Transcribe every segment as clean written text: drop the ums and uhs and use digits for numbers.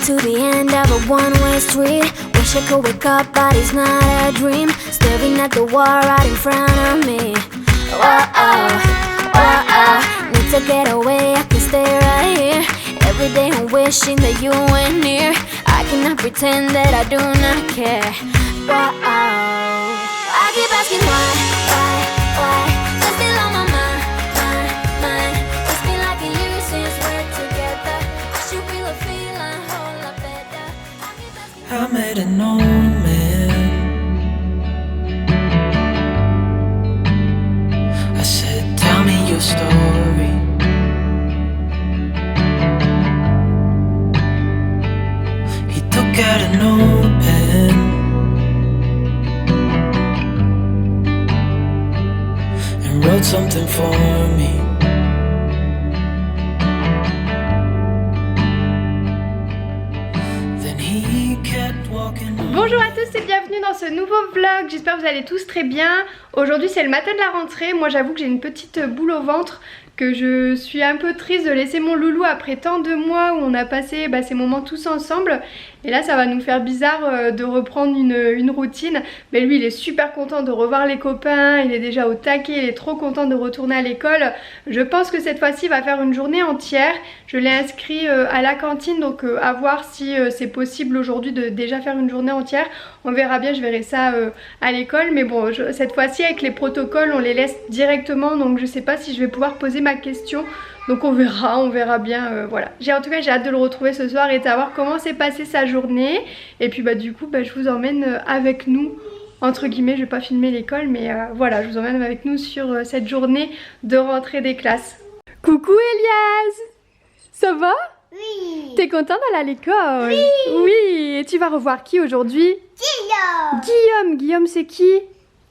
to the end of a one-way street. Wish I could wake up, but it's not a dream. Staring at the wall right in front of me. Whoa-oh, whoa-oh. Need to get away, I can stay right here. Every day I'm wishing that you were near. I cannot pretend that I do not care. Whoa-oh. I keep asking why? You're still on my mind. It's been like a year since we're together. I should feel a feeling whole lot better. I keep asking I met an old man. I said, tell me your story. He took out a notepad and wrote something for me. Then he kept walking on. Bonjour à tous et bienvenue dans ce nouveau vlog, j'espère que vous allez tous très bien. Aujourd'hui c'est le matin de la rentrée, moi j'avoue que j'ai une petite boule au ventre, que je suis un peu triste de laisser mon loulou après tant de mois où on a passé ces moments tous ensemble. Et là ça va nous faire bizarre de reprendre une routine. Mais lui il est super content de revoir les copains, il est déjà au taquet, il est trop content de retourner à l'école. Je pense que cette fois-ci il va faire une journée entière. Je l'ai inscrit à la cantine, donc à voir si c'est possible aujourd'hui de déjà faire une journée entière. On verra bien, je verrai ça à l'école. Mais bon, cette fois-ci avec les protocoles on les laisse directement, donc je sais pas si je vais pouvoir poser ma question. Donc on verra bien, voilà. En tout cas j'ai hâte de le retrouver ce soir et de savoir comment s'est passée sa journée. Et puis du coup je vous emmène avec nous, entre guillemets, je vais pas filmer l'école, mais voilà, je vous emmène avec nous sur cette journée de rentrée des classes. Coucou Elias, ça va? Oui. T'es content d'aller à l'école? Oui. Oui, et tu vas revoir qui aujourd'hui? Guillaume. Guillaume c'est qui?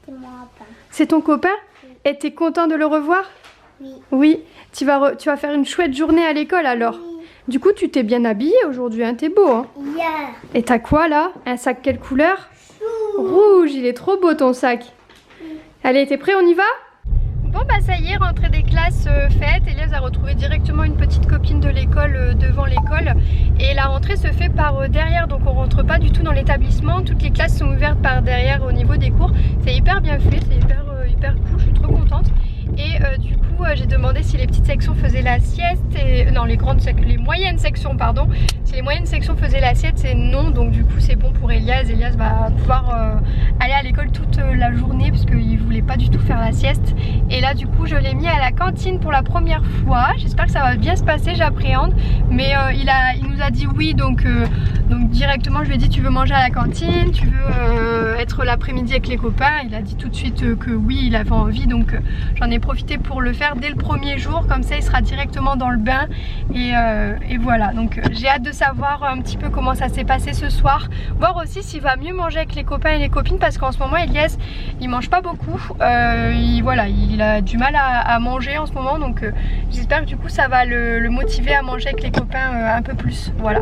C'est mon papa. C'est ton copain? Oui. Et t'es content de le revoir? Oui. Oui. Tu vas faire une chouette journée à l'école alors? Oui. Du coup tu t'es bien habillé aujourd'hui, hein, t'es beau hein? Yeah. Et t'as quoi là? Un sac quelle couleur? Rouge, il est trop beau ton sac. Allez, t'es prêt, on y va? Bon bah ça y est, rentrée des classes faite. Elias a retrouvé directement une petite copine de l'école devant l'école. Et la rentrée se fait par derrière, donc on rentre pas du tout dans l'établissement. Toutes les classes sont ouvertes par derrière au niveau des cours. C'est hyper bien fait, c'est hyper cool, je suis trop contente. Et du coup j'ai demandé si les petites sections faisaient la sieste et... Non, les moyennes sections pardon. Si les moyennes sections faisaient la sieste, c'est non. Donc du coup c'est bon pour Elias. Elias va pouvoir aller à l'école toute la journée parce qu'il voulait pas du tout faire la sieste. Et là du coup je l'ai mis à la cantine pour la première fois. J'espère que ça va bien se passer, j'appréhende. Mais il nous a dit oui, donc directement je lui ai dit tu veux manger à la cantine, tu veux être l'après-midi avec les copains. Il a dit tout de suite que oui, il avait envie, donc j'en ai profité pour le faire dès le premier jour, comme ça il sera directement dans le bain. Et voilà, donc j'ai hâte de savoir un petit peu comment ça s'est passé ce soir, voir aussi s'il va mieux manger avec les copains et les copines, parce qu'en ce moment Elias il mange pas beaucoup, il a du mal à manger en ce moment, donc j'espère que du coup ça va le motiver à manger avec les copains un peu plus, voilà.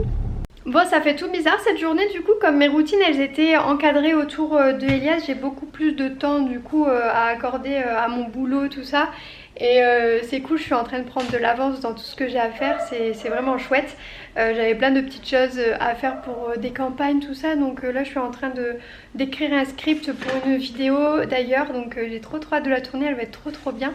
Bon, ça fait tout bizarre cette journée, du coup comme mes routines elles étaient encadrées autour de Elias, j'ai beaucoup plus de temps du coup à accorder à mon boulot, tout ça. Et c'est cool, je suis en train de prendre de l'avance dans tout ce que j'ai à faire, c'est vraiment chouette. J'avais plein de petites choses à faire pour des campagnes, tout ça, donc là je suis en train d'écrire un script pour une vidéo d'ailleurs, donc j'ai trop hâte de la tourner, elle va être trop bien.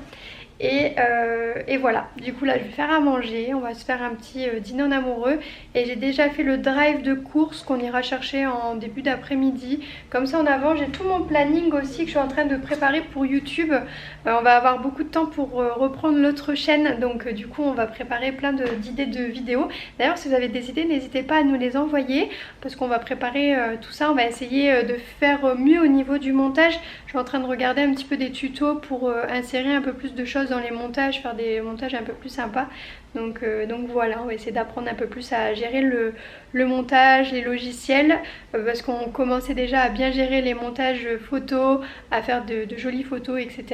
Et voilà, du coup là je vais faire à manger, on va se faire un petit dîner en amoureux. Et j'ai déjà fait le drive de courses qu'on ira chercher en début d'après-midi. Comme ça en avant, j'ai tout mon planning aussi que je suis en train de préparer pour YouTube. On va avoir beaucoup de temps pour reprendre l'autre chaîne, donc du coup on va préparer plein d'idées de vidéos. D'ailleurs si vous avez des idées, n'hésitez pas à nous les envoyer, parce qu'on va préparer tout ça. On va essayer de faire mieux au niveau du montage. Je suis en train de regarder un petit peu des tutos pour insérer un peu plus de choses dans les montages, faire des montages un peu plus sympas. Donc voilà, on va essayer d'apprendre un peu plus à gérer le montage, les logiciels, parce qu'on commençait déjà à bien gérer les montages photos, à faire de jolies photos, etc.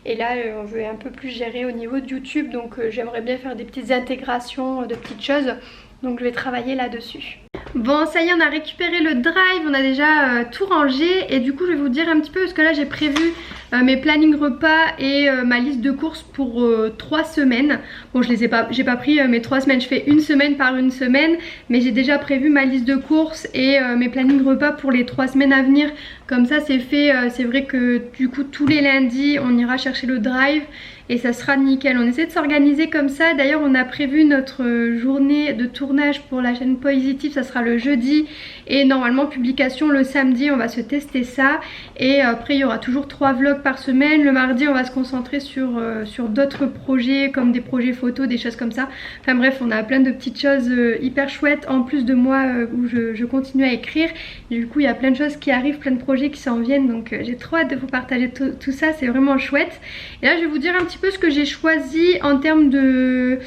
Et là on veut un peu plus gérer au niveau de YouTube, donc j'aimerais bien faire des petites intégrations de petites choses. Donc je vais travailler là-dessus. Bon, ça y est, on a récupéré le drive, on a déjà tout rangé. Et du coup je vais vous dire un petit peu, parce que là j'ai prévu mes plannings repas et ma liste de courses pour 3 semaines. Bon, j'ai pas pris mes 3 semaines, je fais une semaine par une semaine, mais j'ai déjà prévu ma liste de courses et mes plannings repas pour les 3 semaines à venir. Comme ça c'est fait, c'est vrai que du coup tous les lundis on ira chercher le drive et ça sera nickel. On essaie de s'organiser comme ça. D'ailleurs on a prévu notre journée de tournage pour la chaîne Positive, ça sera le jeudi et normalement publication le samedi. On va se tester ça et après il y aura toujours 3 vlogs par semaine. Le mardi on va se concentrer sur d'autres projets comme des projets photos, des choses comme ça. Enfin bref, on a plein de petites choses hyper chouettes en plus de moi où je continue à écrire. Et du coup il y a plein de choses qui arrivent, plein de projets qui s'en viennent, donc j'ai trop hâte de vous partager tout ça, c'est vraiment chouette. Et là je vais vous dire un petit peu ce que j'ai choisi en termes de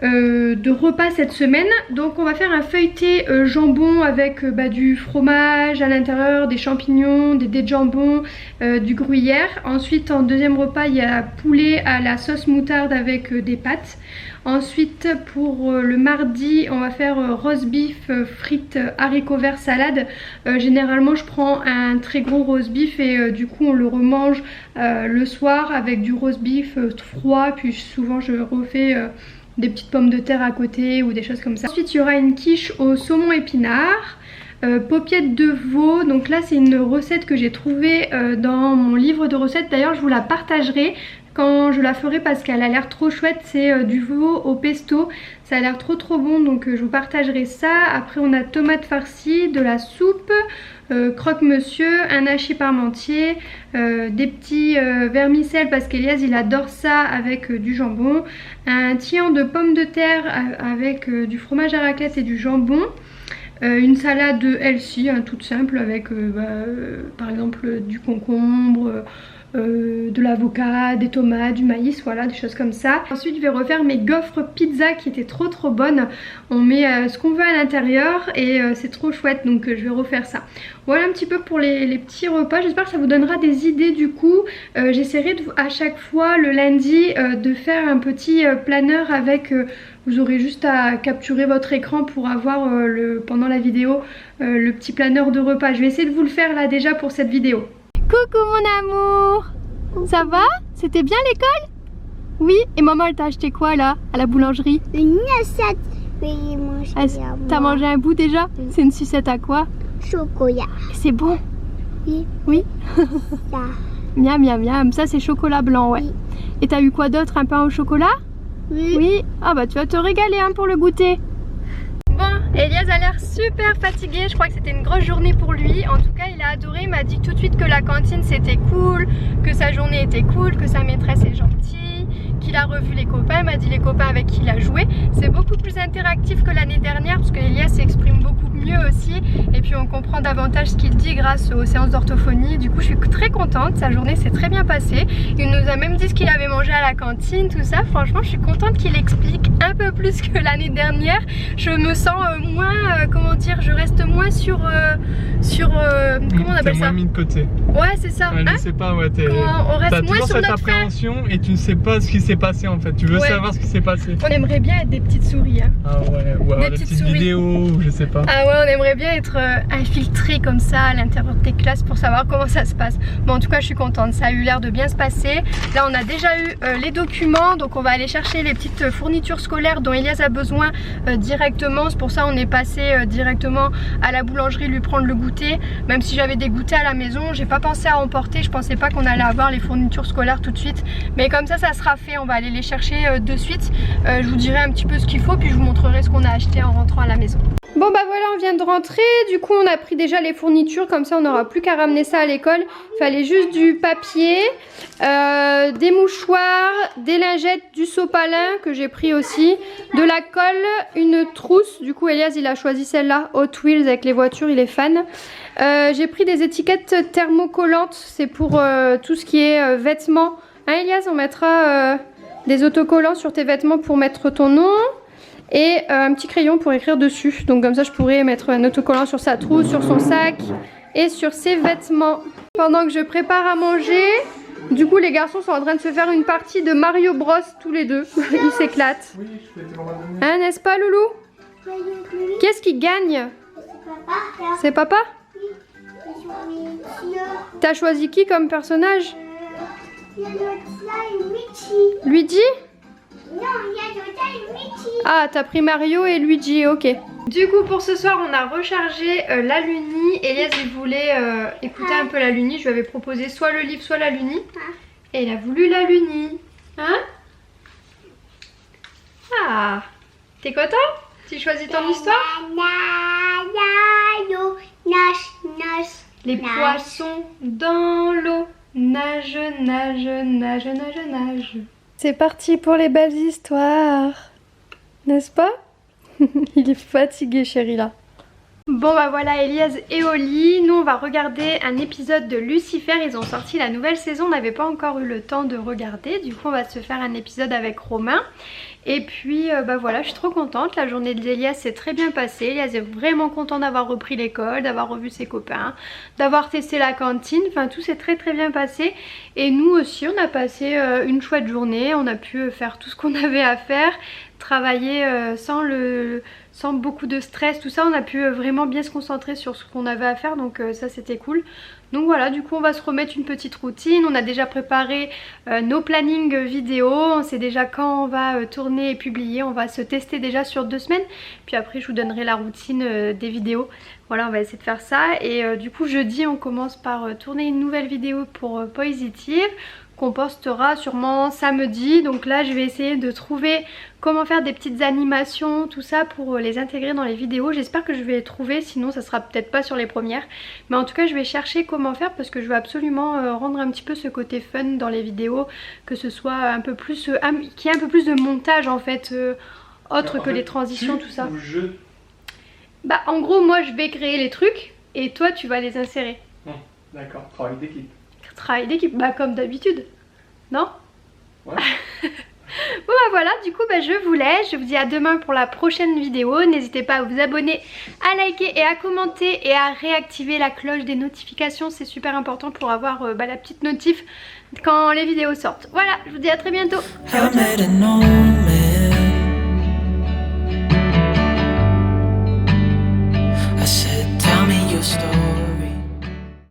repas cette semaine. Donc on va faire un feuilleté jambon avec du fromage à l'intérieur, des champignons, des dés de jambon, du gruyère. Ensuite en deuxième repas il y a poulet à la sauce moutarde avec des pâtes. Ensuite pour le mardi on va faire roast beef, frites, haricots verts, salade. Généralement je prends un très gros roast beef et du coup on le remange le soir avec du roast beef froid, puis souvent je refais des petites pommes de terre à côté ou des choses comme ça. Ensuite il y aura une quiche au saumon épinard, paupiètes de veau. Donc là c'est une recette que j'ai trouvée dans mon livre de recettes. D'ailleurs je vous la partagerai quand je la ferai parce qu'elle a l'air trop chouette. C'est du veau au pesto, ça a l'air trop bon, donc je vous partagerai ça. Après on a tomates farcies, de la soupe, croque-monsieur, un hachis parmentier, des petits vermicelles parce qu'Elias il adore ça avec du jambon, un tian de pommes de terre avec du fromage à raclette et du jambon, une salade healthy toute simple avec par exemple du concombre, de l'avocat, des tomates, du maïs, voilà, des choses comme ça. Ensuite je vais refaire mes gaufres pizza qui étaient trop bonnes. On met ce qu'on veut à l'intérieur et c'est trop chouette, donc je vais refaire ça. Voilà un petit peu pour les petits repas. J'espère que ça vous donnera des idées du coup. J'essaierai à chaque fois le lundi de faire un petit planeur avec... vous aurez juste à capturer votre écran pour avoir pendant la vidéo le petit planeur de repas. Je vais essayer de vous le faire là déjà pour cette vidéo. Coucou mon amour, ça va? C'était bien l'école? Oui, et maman elle t'a acheté quoi là à la boulangerie? Une sucette. Oui, t'as mangé un bout déjà? Oui. C'est une sucette à quoi? Chocolat. C'est bon? Oui. Oui. Ça. Miam miam miam, ça c'est chocolat blanc, ouais. Oui. Et t'as eu quoi d'autre? Un pain au chocolat? Oui. Oui. Ah bah tu vas te régaler pour le goûter. Bon, Elias a l'air super fatigué, je crois que c'était une grosse journée pour lui. En tout cas il a adoré, il m'a dit tout de suite que la cantine c'était cool, que sa journée était cool, que sa maîtresse est gentille, qu'il a revu les copains, il m'a dit les copains avec qui il a joué. C'est beaucoup plus interactif que l'année dernière parce que Elias s'exprime beaucoup mieux aussi et puis on comprend davantage ce qu'il dit grâce aux séances d'orthophonie. Du coup je suis très contente, sa journée s'est très bien passée. Il nous a même dit ce qu'il avait mangé à la cantine, tout ça. Franchement je suis contente qu'il explique un peu plus que l'année dernière. Je me sens moins, comment dire, je reste moins sur comment on appelle ça? Moins mis de côté. Ouais c'est ça. Ouais, je sais pas, ouais, on reste moins sur cette notre appréhension et tu ne sais pas ce qui s'est passé en fait. Tu veux savoir ce qui s'est passé. On aimerait bien être des petites souris. Ah ouais, ou alors des petites vidéos, je sais pas. Ah ouais, on aimerait bien être infiltré comme ça à l'intérieur des classes pour savoir comment ça se passe. Bon en tout cas je suis contente, ça a eu l'air de bien se passer. Là on a déjà eu les documents, donc on va aller chercher les petites fournitures scolaires dont Elias a besoin directement. C'est pour ça on est passé directement à la boulangerie lui prendre le goûter. Même si j'avais des goûters à la maison, j'ai pas pensé à emporter, je pensais pas qu'on allait avoir les fournitures scolaires tout de suite. Mais comme ça sera fait, on va aller les chercher de suite. Je vous dirai un petit peu ce qu'il faut puis je vous montrerai ce qu'on a acheté en rentrant à la maison. Bon bah voilà, on vient de rentrer, du coup on a pris déjà les fournitures, comme ça on n'aura plus qu'à ramener ça à l'école. Il fallait juste du papier, des mouchoirs, des lingettes, du sopalin que j'ai pris aussi, de la colle, une trousse. Du coup Elias il a choisi celle-là, Hot Wheels avec les voitures, il est fan. J'ai pris des étiquettes thermocollantes, c'est pour tout ce qui est vêtements. Hein Elias, on mettra des autocollants sur tes vêtements pour mettre ton nom. Et un petit crayon pour écrire dessus. Donc comme ça je pourrais mettre un autocollant sur sa trousse, sur son sac et sur ses vêtements. Pendant que je prépare à manger, du coup les garçons sont en train de se faire une partie de Mario Bros tous les deux. Ils s'éclatent. Hein, n'est-ce pas Loulou? Qu'est-ce qui gagne? C'est papa? T'as choisi qui comme personnage? Il y a Yoda et Michi. Luigi? Non, il y a Yoda et Michi. Ah, t'as pris Mario et Luigi, ok. Du coup, pour ce soir, on a rechargé la Luni. Elias, il voulait écouter un peu la Luni. Je lui avais proposé soit le livre, soit la Luni. Et il a voulu la Luni. Hein? Ah, t'es content? Tu choisis ton histoire? Les poissons dans l'eau. Nage, nage, nage, nage, nage. C'est parti pour les belles histoires. N'est-ce pas? Il est fatigué, chéri, là. Bon bah voilà, Elias est au lit. Nous on va regarder un épisode de Lucifer. Ils ont sorti la nouvelle saison, on n'avait pas encore eu le temps de regarder. Du coup on va se faire un épisode avec Romain. Et puis bah voilà, je suis trop contente. La journée d'Elias s'est très bien passée. Elias est vraiment content d'avoir repris l'école, d'avoir revu ses copains, d'avoir testé la cantine. Enfin tout s'est très bien passé. Et nous aussi on a passé une chouette journée. On a pu faire tout ce qu'on avait à faire, travailler sans beaucoup de stress, tout ça. On a pu vraiment bien se concentrer sur ce qu'on avait à faire, donc ça c'était cool. Donc voilà, du coup on va se remettre une petite routine. On a déjà préparé nos plannings vidéo, on sait déjà quand on va tourner et publier. On va se tester déjà sur 2 semaines, puis après je vous donnerai la routine des vidéos. Voilà, on va essayer de faire ça. Et du coup jeudi on commence par tourner une nouvelle vidéo pour Positive, qu'on postera sûrement samedi. Donc là je vais essayer de trouver comment faire des petites animations, tout ça, pour les intégrer dans les vidéos. J'espère que je vais les trouver, sinon ça sera peut-être pas sur les premières. Mais en tout cas je vais chercher comment faire, parce que je veux absolument rendre un petit peu ce côté fun dans les vidéos, que ce soit un peu plus, qu'il y ait un peu plus de montage en fait, autre que les transitions, tout ça. Bah en gros moi je vais créer les trucs et toi tu vas les insérer. D'accord, travail d'équipe. Travail d'équipe, bah comme d'habitude, non? Ouais. Bon bah voilà, du coup bah, je vous laisse, je vous dis à demain pour la prochaine vidéo. N'hésitez pas à vous abonner, à liker et à commenter et à réactiver la cloche des notifications, c'est super important pour avoir la petite notif quand les vidéos sortent. Voilà, je vous dis à très bientôt. Ciao, ciao.